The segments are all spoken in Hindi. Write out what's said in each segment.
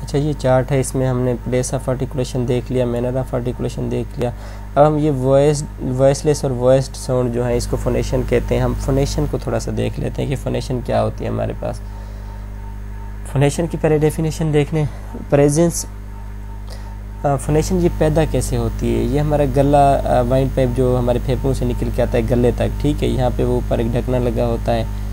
अच्छा ये चार्ट है, इसमें हमने प्लेस ऑफ आर्टिकुलेशन देख लिया, मैनर ऑफ आर्टिकुलेशन देख लिया। अब हम ये वॉइसलेस और वॉइस्ड साउंड जो है इसको फोनेशन कहते हैं। हम फोनेशन को थोड़ा सा देख लेते हैं कि फोनेशन क्या होती है हमारे पास। फोनेशन की पहले डेफिनेशन देख लें। प्रेजेंस फोनेशन ये पैदा कैसे होती है। ये हमारा गला वाइंड पाइप जो हमारे फेफड़ों से निकल के आता है गले तक, ठीक है, यहाँ पे वो ऊपर एक ढकना लगा होता है।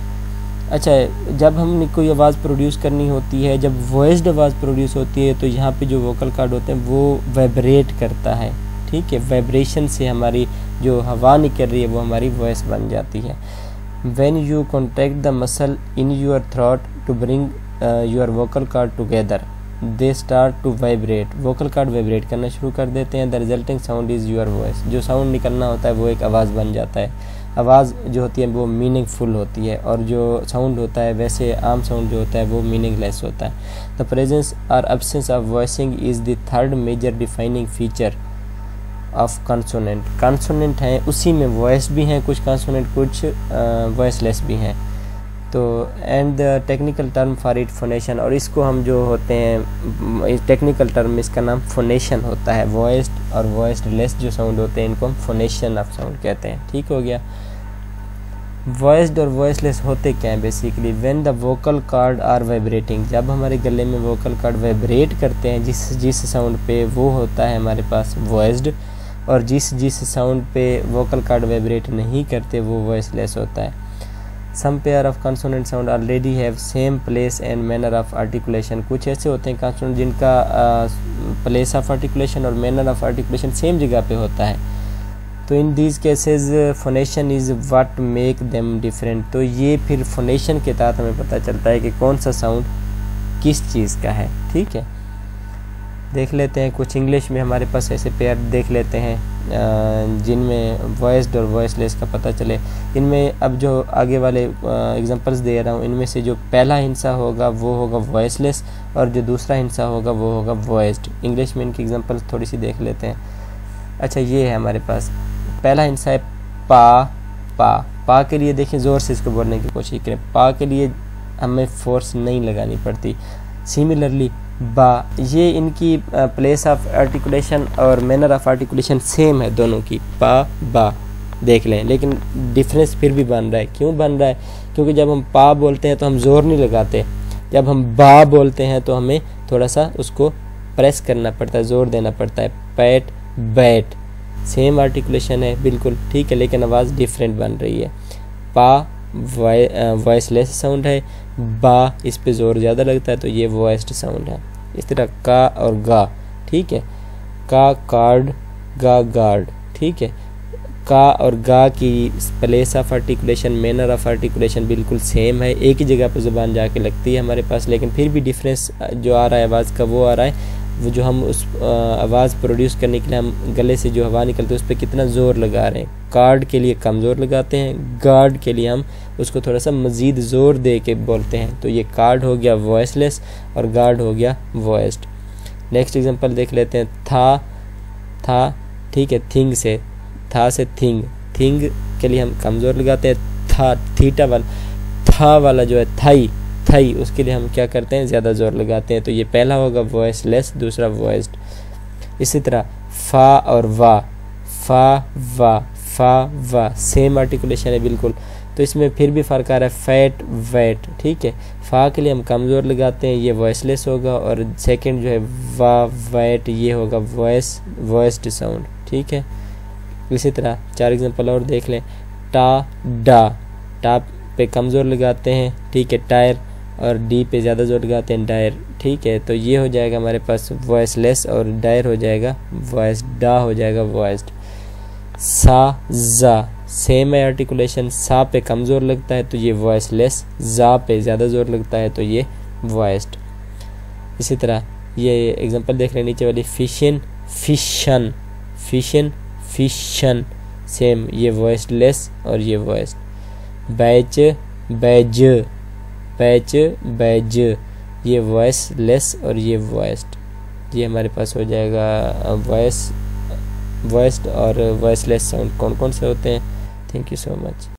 अच्छा, जब हमने कोई आवाज़ प्रोड्यूस करनी होती है, जब वॉइस्ड आवाज़ प्रोड्यूस होती है तो यहाँ पे जो वोकल कार्ड होते हैं वो वाइब्रेट करता है, ठीक है। वाइब्रेशन से हमारी जो हवा निकल रही है वो हमारी वॉइस बन जाती है। When you contract the muscle in your throat to bring your vocal cord together they start to vibrate. Vocal cord vibrate करना शुरू कर देते हैं। The resulting sound is your voice. जो साउंड निकलना होता है वो एक आवाज़ बन जाता है। आवाज़ जो होती है वो मीनिंगफुल होती है और जो साउंड होता है वैसे आम साउंड जो होता है वो मीनिंगलेस होता है। द प्रेजेंस और absence of voicing is the third major defining feature of consonant. Consonant हैं उसी में वॉइस भी हैं, कुछ कंसोनेंट कुछ वॉइसलेस भी हैं। तो and the technical term for it phonation, और इसको हम जो होते हैं टेक्निकल टर्म इसका नाम फोनेशन होता है। वॉइस्ड और वॉइसलेस जो साउंड होते हैं इनको हम फोनेशन ऑफ साउंड कहते हैं, ठीक हो गया। वॉइस्ड और वॉइसलेस होते क्या हैं basically. When the vocal cord are vibrating, जब हमारे गले में वोकल कार्ड वाइब्रेट करते हैं जिस साउंड पे वो होता है हमारे पास वॉइस्ड, और जिस साउंड पे वोकल कार्ड वाइब्रेट नहीं करते वो वॉइसलेस होता है। Some pair of consonant sound already have same place and manner of articulation. कुछ ऐसे होते हैं कंसोनेंट जिनका प्लेस ऑफ आर्टिकुलेशन और मैनर ऑफ आर्टिकुलेशन सेम जगह पे होता है। तो in these cases phonation is what make them different. तो ये फिर फोनेशन के तहत हमें पता चलता है कि कौन सा साउंड किस चीज़ का है, ठीक है। देख लेते हैं कुछ इंग्लिश में हमारे पास ऐसे पेयर देख लेते हैं जिनमें वॉइस्ड और वॉइसलेस का पता चले। इनमें अब जो आगे वाले एग्जांपल्स दे रहा हूँ इनमें से जो पहला हिस्सा होगा वो होगा वॉइसलेस और जो दूसरा हिस्सा होगा वो होगा वॉइस्ड। इंग्लिश में इनकी एग्जांपल्स थोड़ी सी देख लेते हैं। अच्छा ये है हमारे पास पहला हिस्सा है पा। पा के लिए देखिए ज़ोर से इसको बोलने की कोशिश करें। पा के लिए हमें फोर्स नहीं लगानी पड़ती। सिमिलरली बा, ये इनकी प्लेस ऑफ आर्टिकुलेशन और मैनर ऑफ आर्टिकुलेशन सेम है दोनों की, पा बा देख लें, लेकिन डिफरेंस फिर भी बन रहा है। क्यों बन रहा है? क्योंकि जब हम पा बोलते हैं तो हम जोर नहीं लगाते, जब हम बा बोलते हैं तो हमें थोड़ा सा उसको प्रेस करना पड़ता है, जोर देना पड़ता है। पैट बैट सेम आर्टिकुलेशन है बिल्कुल, ठीक है, लेकिन आवाज़ डिफरेंट बन रही है। पा वॉइसलेस साउंड है, बा इस पे जोर ज़्यादा लगता है तो ये वॉइस्ड साउंड है। इस तरह का और गा, ठीक है, का कार्ड गा गार्ड, ठीक है। का और गा की place of articulation manner of articulation बिल्कुल सेम है, एक ही जगह पर ज़ुबान जाके लगती है हमारे पास, लेकिन फिर भी डिफरेंस जो आ रहा है आवाज़ का वो आ रहा है वो जो हम उस आवाज़ प्रोड्यूस करने के लिए हम गले से जो हवा निकलती है उस पर कितना ज़ोर लगा रहे हैं। कार्ड के लिए कम ज़ोर लगाते हैं, गार्ड के लिए हम उसको थोड़ा सा मज़ीद ज़ोर दे के बोलते हैं। तो ये कार्ड हो गया वॉइसलेस और गार्ड हो गया वॉइस्ड। नेक्स्ट एग्जांपल देख लेते हैं। था, ठीक है, थिंग से, था से थिंग के लिए हम कम ज़ोर लगाते हैं। था थीटा वाला था वाला जो है थाई उसके लिए हम क्या करते हैं, ज़्यादा ज़ोर लगाते हैं। तो ये पहला होगा वॉइसलेस, दूसरा वॉइस्ड। इसी तरह फा और वा सेम आर्टिकुलेशन है बिल्कुल, तो इसमें फिर भी फ़र्क आ रहा है। फैट वैट, ठीक है, फा के लिए हम कम ज़ोर लगाते हैं, ये वॉइसलेस होगा, और सेकंड जो है वा वैट ये होगा वॉइस्ड साउंड, ठीक है। इसी तरह 4 एग्जांपल और देख लें। टा पे कम ज़ोर लगाते हैं, ठीक है, टायर, और डी पे ज़्यादा जोर लगाते हैं, डायर, ठीक है। तो ये हो जाएगा हमारे पास वॉइसलेस और डायर हो जाएगा वॉइस, डा हो जाएगा वॉइस्ड। जा सेम है आर्टिकुलेशन, सा पे कम जोर लगता है तो ये वॉइसलेस, जा पे ज़्यादा जोर लगता है तो ये वॉइस्ड। इसी तरह ये एग्जांपल देख रहे हैं नीचे वाली। फिशन सेम, ये वॉइसलेस और ये वॉइस्ड। बैज ये वॉइसलेस और ये वॉइस्ड। ये हमारे पास हो जाएगा वॉइस्ड और वॉइसलेस साउंड कौन कौन से होते हैं। Thank you so much.